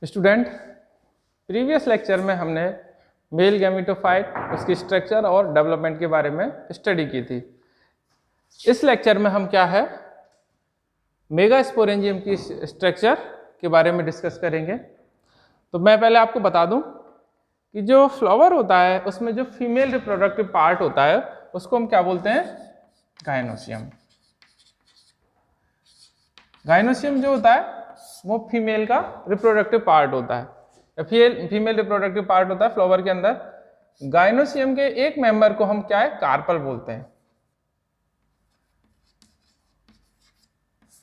Student, previous lecture में हमने male gametophyte, उसकी स्ट्रक्चर और डेवलपमेंट के बारे में स्टडी की थी। इस लेक्चर में हम क्या है, मेगास्पोरेंजियम की स्ट्रक्चर के बारे में डिस्कस करेंगे। तो मैं पहले आपको बता दूं कि जो फ्लावर होता है उसमें जो फीमेल रिप्रोडक्टिव पार्ट होता है उसको हम क्या बोलते हैं, गाइनोसियम। गाइनोसियम जो होता है वो फीमेल का रिप्रोडक्टिव पार्ट होता है, फीमेल रिप्रोडक्टिव पार्ट होता है फ्लावर के अंदर। गाइनोसियम के एक मेंबर को हम क्या है, कार्पल बोलते हैं।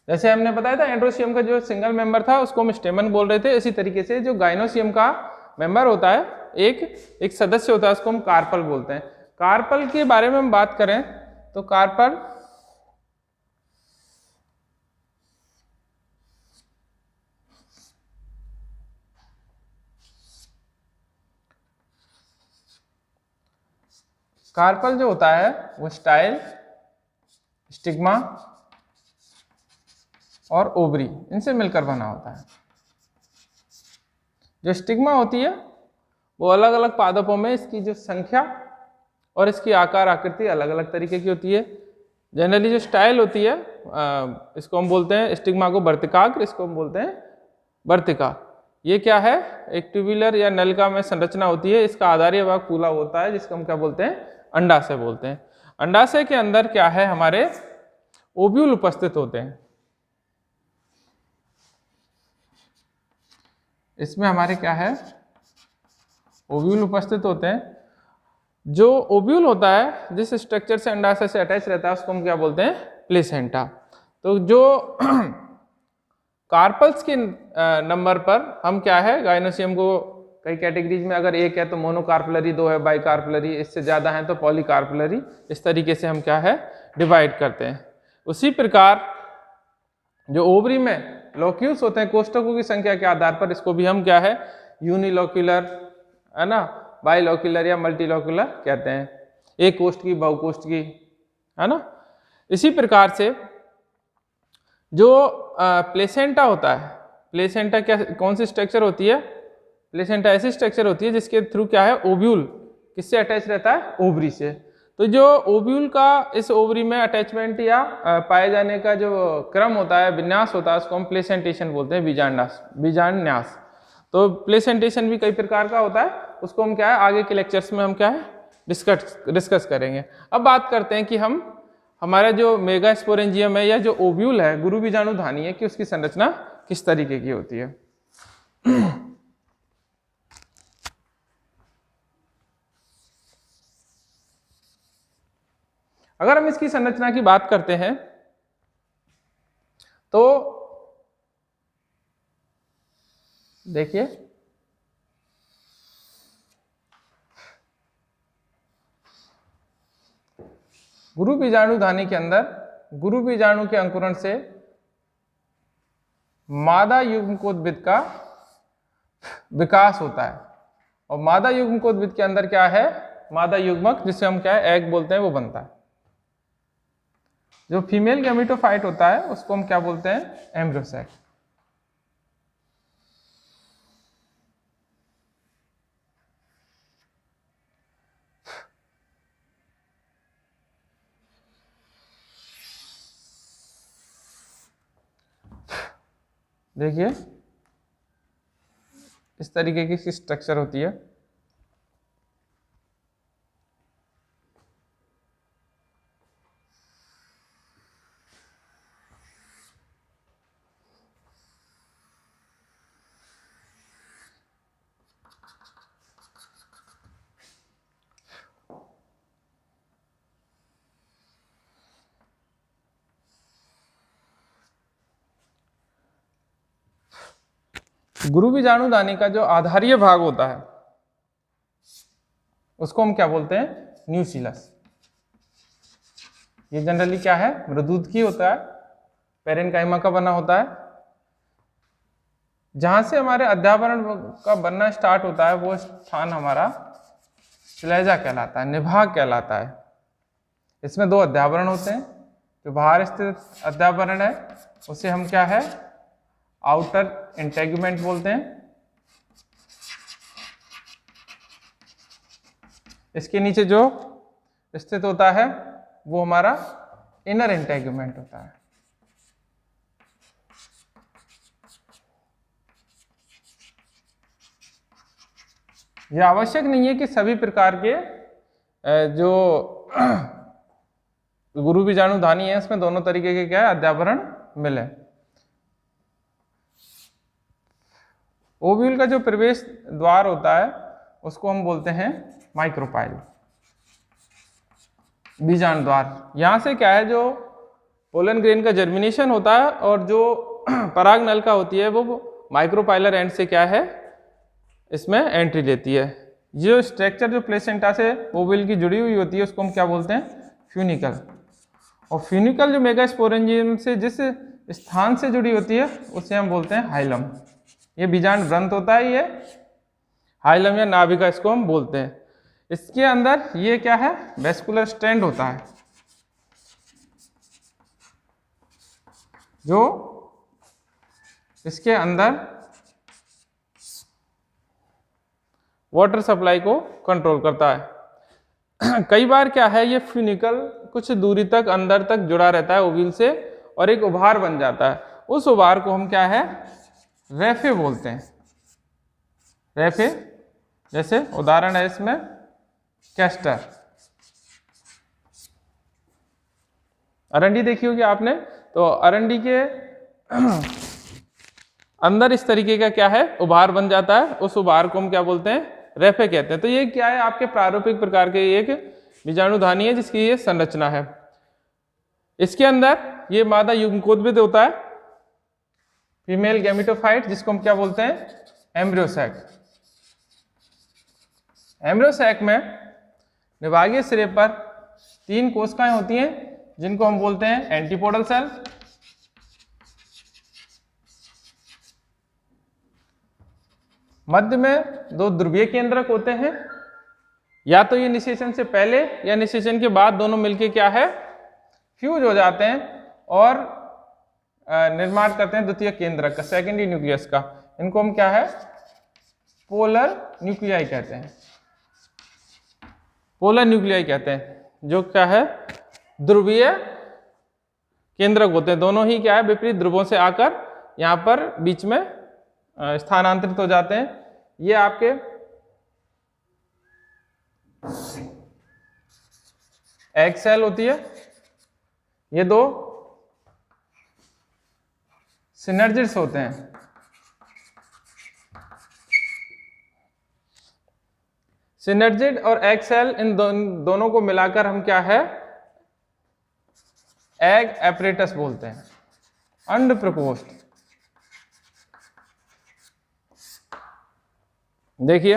जैसे हमने बताया था एंड्रोसियम का जो सिंगल मेंबर था उसको हम स्टेमन बोल रहे थे, इसी तरीके से जो गाइनोसियम का मेंबर होता है, एक सदस्य होता है, उसको हम कार्पल बोलते हैं। कार्पल के बारे में हम बात करें तो कार्पल जो होता है वो स्टाइल, स्टिग्मा और ओवरी इनसे मिलकर बना होता है। जो स्टिग्मा होती है वो अलग अलग पादपों में इसकी जो संख्या और इसकी आकार आकृति अलग अलग तरीके की होती है। जनरली जो स्टाइल होती है इसको हम बोलते हैं, स्टिग्मा को वर्तिकाग्र, इसको हम बोलते हैं वर्तिका। ये क्या है, एक ट्यूबुलर या नलिका में संरचना होती है। इसका आधारीय भाग फूला होता है जिसको हम क्या बोलते हैं, अंडाशय बोलते हैं। अंडाशय के अंदर क्या है, हमारे ओव्यूल उपस्थित होते हैं। इसमें हमारे क्या है, ओव्यूल उपस्थित होते हैं। जो ओव्यूल होता है जिस स्ट्रक्चर से अंडाशय से अटैच रहता है उसको हम क्या बोलते हैं, प्लेसेंटा। तो जो कार्पल्स के नंबर पर हम क्या है, गाइनोसियम को कई कैटेगरीज में, अगर एक है तो मोनोकार्पलरी, दो है बाइकार्पलरी, इससे ज़्यादा है तो पॉलीकार्पलरी, इस तरीके से हम क्या है डिवाइड करते हैं। उसी प्रकार जो ओवरी में लोक्यूल्स होते हैं कोष्ठकों की संख्या के आधार पर, इसको भी हम क्या है, यूनिलोक्यूलर है ना, बाइलोक्यूलर या मल्टीलोक्यूलर कहते हैं। एक कोष्ठ की, बहुकोष्ठ की, है ना। इसी प्रकार से जो प्लेसेंटा होता है, प्लेसेंटा क्या, कौन सी स्ट्रक्चर होती है, प्लेसेंटा ऐसी स्ट्रक्चर होती है जिसके थ्रू क्या है, ओव्यूल किससे अटैच रहता है, ओवरी से। तो जो ओव्यूल का इस ओवरी में अटैचमेंट या पाए जाने का जो क्रम होता है, विन्यास होता है, उसको हम प्लेसेंटेशन बोलते हैं, बीजान्यास। तो प्लेसेंटेशन भी कई प्रकार का होता है, उसको हम क्या है आगे के लेक्चर्स में हम क्या है डिस्कस करेंगे। अब बात करते हैं कि हम हमारा जो मेगास्पोरेंजियम है या जो ओव्यूल है, गुरु बीजाणुधानी है, कि उसकी संरचना किस तरीके की होती है। अगर हम इसकी संरचना की बात करते हैं तो देखिए, गुरु बीजाणुधानी के अंदर गुरु बीजाणु के अंकुरण से मादा युग्मकोद्भिद का विकास होता है। और मादा युग्मकोद्भिद के अंदर क्या है, मादा युग्मक, जिसे हम क्या है एग बोलते हैं, वो बनता है। जो फीमेल गैमेटोफाइट होता है उसको हम क्या बोलते हैं, एम्ब्रियोसाइट। देखिए इस तरीके की स्ट्रक्चर होती है। गुरु बीजाणुधानी का जो आधारीय भाग होता है उसको हम क्या बोलते हैं, न्यूसिलस। ये जनरली क्या है, मृदुदकी होता है, पेरेनकाइमा का बना होता है। जहां से हमारे अध्यावरण का बनना स्टार्ट होता है वो स्थान हमारा श्लेजा कहलाता है, निभाग कहलाता है। इसमें दो अध्यावरण होते हैं। जो बाहर स्थित अध्यावरण है उसे हम क्या है, आउटर इंटेगुमेंट बोलते हैं, इसके नीचे जो स्थित होता है वो हमारा इनर इंटेगुमेंट होता है। यह आवश्यक नहीं है कि सभी प्रकार के जो गुरु बीजाणुधानी है उसमें दोनों तरीके के क्या है अध्यावरण मिले। ओव्यूल का जो प्रवेश द्वार होता है उसको हम बोलते हैं माइक्रोपाइल, बीजाणु द्वार। यहां से क्या है जो पोलन ग्रेन का जर्मिनेशन होता है और जो पराग नलिका होती है वो माइक्रोपाइलर एंड से क्या है इसमें एंट्री लेती है। जो स्ट्रक्चर जो प्लेसेंटा से ओव्यूल की जुड़ी हुई होती है उसको हम क्या बोलते हैं फ्यूनिकल। और फ्यूनिकल जो मेगास्पोरेंजियम से जिस स्थान से जुड़ी होती है उसे हम बोलते हैं हाइलम। ये बीजांड ग्रंथ होता है, ये हाइलम या नाभिका इसको हम बोलते हैं। इसके अंदर ये क्या है वेस्कुलर स्ट्रैंड होता है जो इसके अंदर वाटर सप्लाई को कंट्रोल करता है। कई बार क्या है ये फ्यूनिकल कुछ दूरी तक अंदर तक जुड़ा रहता है ओव्यूल से और एक उभार बन जाता है। उस उभार को हम क्या है रेफे बोलते हैं। रेफे जैसे उदाहरण है इसमें कैस्टर। अरंडी देखी होगी आपने, तो अरंडी के अंदर इस तरीके का क्या है उभार बन जाता है, उस उभार को हम क्या बोलते हैं रेफे कहते हैं। तो ये क्या है आपके प्रारूपिक प्रकार के एक बीजाणुधानी है जिसकी ये संरचना है। इसके अंदर ये मादा युग्मकोद्भिद होता है, फीमेल गैमेटोफाइट, जिसको हम क्या बोलते हैं एम्ब्रियोसैक। एम्ब्रियोसैक में निभागीय सिरे पर 3 कोशिकाएं होती हैं जिनको हम बोलते हैं एंटीपोडल सेल। मध्य में 2 ध्रुवीय केंद्रक होते हैं, या तो ये निषेचन से पहले या निषेचन के बाद दोनों मिलके क्या है फ्यूज हो जाते हैं और निर्माण करते हैं द्वितीय केंद्रक का, सेकेंडरी न्यूक्लियस का। इनको हम क्या है पोलर न्यूक्लियाई कहते हैं। पोलर न्यूक्लियाई कहते हैं जो क्या है ध्रुवीय केंद्रक होते हैं। दोनों ही क्या है विपरीत ध्रुवों से आकर यहाँ पर बीच में स्थानांतरित हो जाते हैं। ये आपके एग सेल होती है, ये 2 सिनर्जिड्स होते हैं। सिनर्जिड और एग सेल इन दोनों को मिलाकर हम क्या है एग एपरेटस बोलते हैं, अंड प्रकोष्ठ। देखिए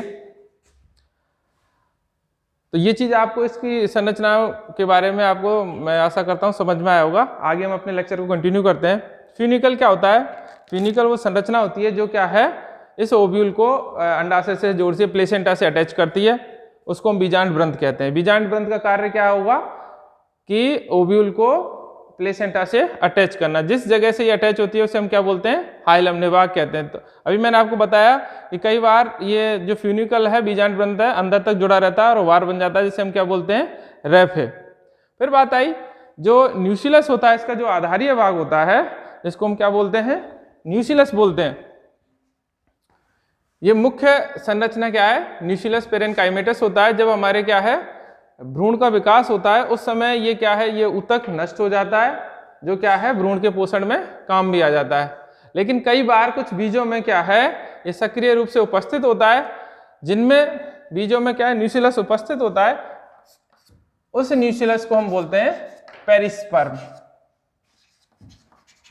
तो ये चीज आपको इसकी संरचना के बारे में आपको मैं आशा करता हूं समझ में आया होगा। आगे हम अपने लेक्चर को कंटिन्यू करते हैं। फ्यूनिकल क्या होता है? फ्यूनिकल वो संरचना होती है जो क्या है इस ओव्यूल को अंडाशय से जोड़ से प्लेसेंटा से अटैच करती है, उसको हम बीजांड ग्रंथ कहते हैं। बीजांड ग्रंथ का कार्य क्या होगा कि ओव्यूल को प्लेसेंटा से अटैच करना। जिस जगह से ये अटैच होती है उसे हम क्या बोलते हैं हाइलम निभाग कहते हैं। तो अभी मैंने आपको बताया कि कई बार ये जो फ्यूनिकल है बीजांड ग्रंथ है अंदर तक जुड़ा रहता है और वार बन जाता है जिसे हम क्या बोलते हैं रेफे। फिर बात आई जो न्यूक्लियस होता है, इसका जो आधारीय भाग होता है जिसको हम क्या बोलते हैं न्यूक्लियस बोलते हैं। ये मुख्य संरचना क्या है न्यूक्लियस पेरेन्काइमेटस होता है। जब हमारे क्या है भ्रूण का विकास होता है उस समय ये क्या है ये ऊतक नष्ट हो जाता है जो क्या है भ्रूण के पोषण में काम भी आ जाता है। लेकिन कई बार कुछ बीजों में क्या है ये सक्रिय रूप से उपस्थित होता है, जिनमें बीजों में क्या है न्यूक्लियस उपस्थित होता है, उस न्यूक्लियस को हम बोलते हैं पेरिस्पर्म।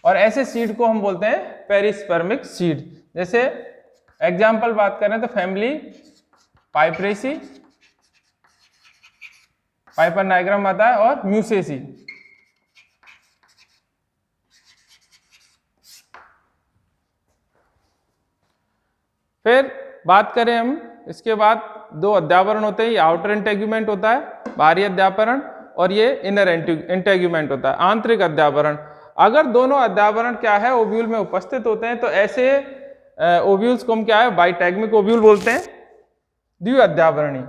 और ऐसे सीड को हम बोलते हैं पेरिस्पर्मिक सीड। जैसे एग्जाम्पल बात करें तो फैमिली पाइपरेसी, पाइपर नाइग्राम आता है, और म्यूसेसी। फिर बात करें हम इसके बाद 2 अध्यावरण होते हैं। ये आउटर इंटेग्यूमेंट होता है बाहरी अध्यावरण, और ये इनर इंटेग्यूमेंट होता है आंतरिक अध्यावरण। अगर दोनों अध्यावरण क्या है ओव्यूल में उपस्थित होते हैं तो ऐसे ओव्यूल्स को हम क्या है बाइटैगमिक ओव्यूल बोलते हैं, द्विअध्यावरणी।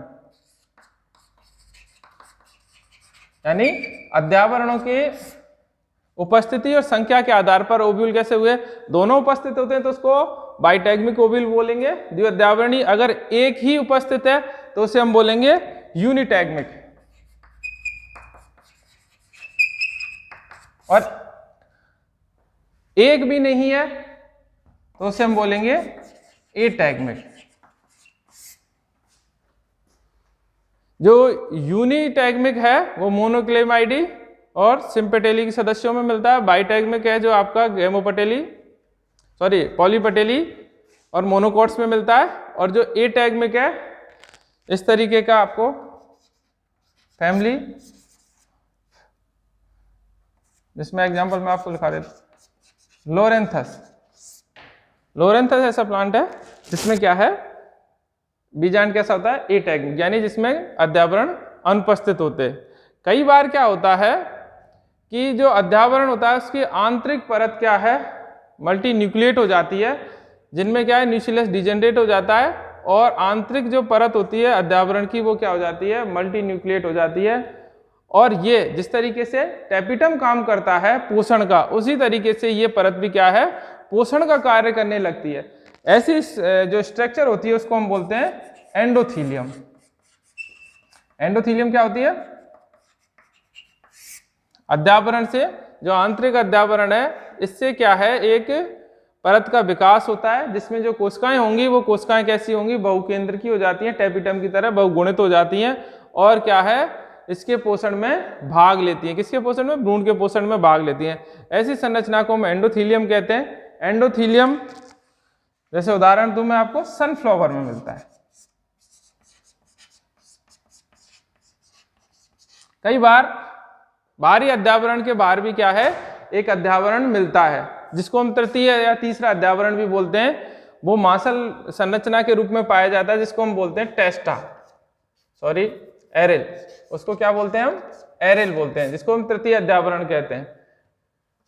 यानी अध्यावरणों के उपस्थिति और संख्या के आधार पर ओव्यूल कैसे हुए, दोनों उपस्थित होते हैं तो उसको बाइटैगमिक ओव्यूल बोलेंगे। द्विअध्यावरणी अगर एक ही उपस्थित है तो उसे हम बोलेंगे यूनिटैगमिक, और एक भी नहीं है तो उसे हम बोलेंगे एटैगमिक। जो यूनिटैगमिक है वो मोनोक्लेमाइडी और सिम्पेटेली के सदस्यों में मिलता है। बाइटैगमिक है जो आपका पॉलीपटेली और मोनोकॉट्स में मिलता है। और जो एटैगमिक है इस तरीके का आपको फैमिली, जिसमें एग्जांपल मैं आपको लिखा देता हूं, लोरेंथस ऐसा प्लांट है जिसमें क्या है, बीजांड कैसा होता है, एटैगमिक, यानी जिसमें अध्यावरण अनुपस्थित होते हैं। कई बार क्या होता है कि जो अध्यावरण होता है उसकी आंतरिक परत क्या है, मल्टी न्यूक्लिएट हो जाती है, जिनमें क्या है न्यूक्लियस डिजेनरेट हो जाता है, और आंतरिक जो परत होती है अध्यावरण की वो क्या हो जाती है, मल्टी न्यूक्लिएट हो जाती है। और ये जिस तरीके से टैपिटम काम करता है पोषण का, उसी तरीके से ये परत भी क्या है, पोषण का कार्य करने लगती है। ऐसी जो स्ट्रक्चर होती है उसको हम बोलते हैं एंडोथीलियम। एंडोथीलियम क्या होती है, अध्यावरण से, जो आंतरिक अध्यावरण है इससे क्या है एक परत का विकास होता है, जिसमें जो कोशिकाएं होंगी वो कोशिकाएं कैसी होंगी, बहुकेंद्र की हो जाती हैं, टैपिटम की तरह बहुगुणित हो जाती हैं, और क्या है इसके पोषण में भाग लेती हैं। किसके पोषण में, भ्रूण के पोषण में भाग लेती हैं। ऐसी संरचना को हम एंडोथीलियम कहते हैं। एंडोथीलियम जैसे उदाहरण दूं मैं आपको, सनफ्लावर में मिलता है। कई बार बाहरी अध्यावरण के बाहर भी क्या है, एक अध्यावरण मिलता है जिसको हम तृतीय या तीसरा अध्यावरण भी बोलते हैं। वो मांसल संरचना के रूप में पाया जाता है जिसको हम बोलते हैं एरेल। उसको क्या बोलते हैं हम, एरेल बोलते हैं, जिसको हम तृतीय अध्यावरण कहते हैं।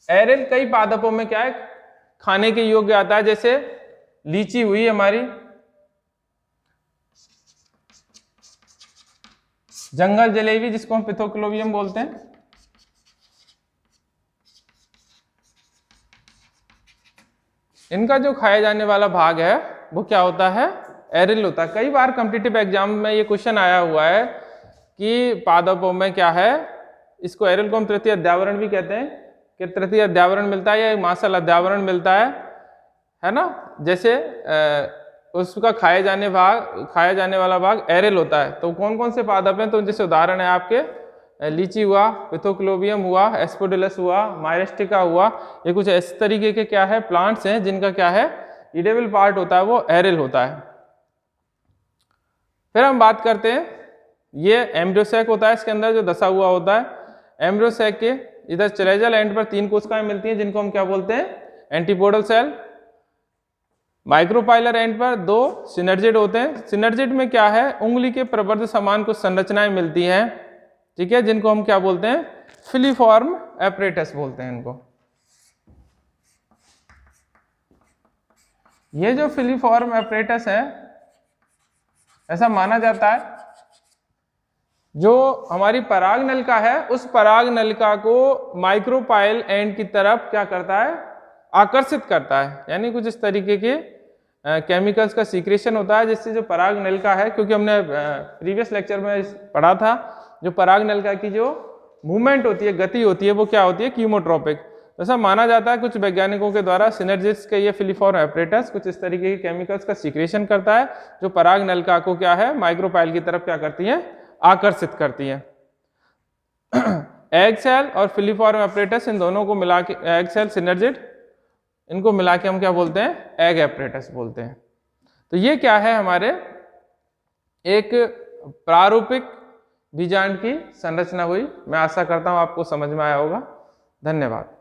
एरेल कई पादपों में क्या है, खाने के योग्य आता है, जैसे लीची हुई हमारी, जंगल जलेबी जिसको हम पिथोक्लोबियम बोलते हैं, इनका जो खाए जाने वाला भाग है वो क्या होता है, एरिल होता है। कई बार कॉम्पिटिटिव एग्जाम में ये क्वेश्चन आया हुआ है कि पादपों में क्या है, इसको एरिल को हम तृतीय अध्यावरण भी कहते हैं, कि तृतीय अध्यावरण मिलता है या मांसल अध्यावरण मिलता है ना। जैसे उसका खाए जाने वाला भाग एरिल होता है। तो कौन कौन से पादप हैं, तो जैसे उदाहरण है आपके लीची हुआ, पिथोक्लोबियम हुआ, एस्पोडिलस हुआ, मायरेस्टिका हुआ, ये कुछ इस तरीके के क्या है प्लांट्स हैं जिनका क्या है ईडेबल पार्ट होता है वो एरिल होता है। फिर हम बात करते हैं, ये एम्ब्रियोसैक होता है, इसके अंदर जो दसा हुआ होता है। एम्ब्रियोसैक के इधर चलेजल एंड पर 3 कोशिकाएं मिलती हैं जिनको हम क्या बोलते हैं, एंटीपोडल सेल। माइक्रोपाइलर एंड पर 2 सिनर्जिड होते हैं। सिनर्जिड में क्या है, उंगली के प्रवर्ध समान कुछ संरचनाएं मिलती हैं, ठीक है, जिनको हम क्या बोलते हैं, फिलीफॉर्म एपरेटस बोलते हैं इनको। ये जो फिलीफॉर्म एपरेटस है, ऐसा माना जाता है जो हमारी पराग नलिका है, उस पराग नलिका को माइक्रोपाइल एंड की तरफ क्या करता है, आकर्षित करता है। यानी कुछ इस तरीके के केमिकल्स का सीक्रेशन होता है जिससे जो पराग नलिका है, क्योंकि हमने प्रीवियस लेक्चर में पढ़ा था, जो पराग नलिका की जो मूवमेंट होती है, गति होती है, वो क्या होती है, कीमोट्रोपिक। ऐसा माना जाता है कुछ वैज्ञानिकों के द्वारा, सिनर्जिस्ट के ये फिलीफॉर्म एपरेटस कुछ इस तरीके के केमिकल्स का सीक्रेशन करता है जो पराग नलिका को क्या है, माइक्रोपाइल की तरफ क्या करती है, आकर्षित करती है। एग सेल और फिलीफॉर्म एपरेटस, इन दोनों को मिला के, एग सेल सिनर्जिड, इनको मिला के हम क्या बोलते हैं, एग एपरेटस बोलते हैं। तो ये क्या है, हमारे एक प्रारूपिक बीजांड की संरचना हुई। मैं आशा करता हूं आपको समझ में आया होगा। धन्यवाद।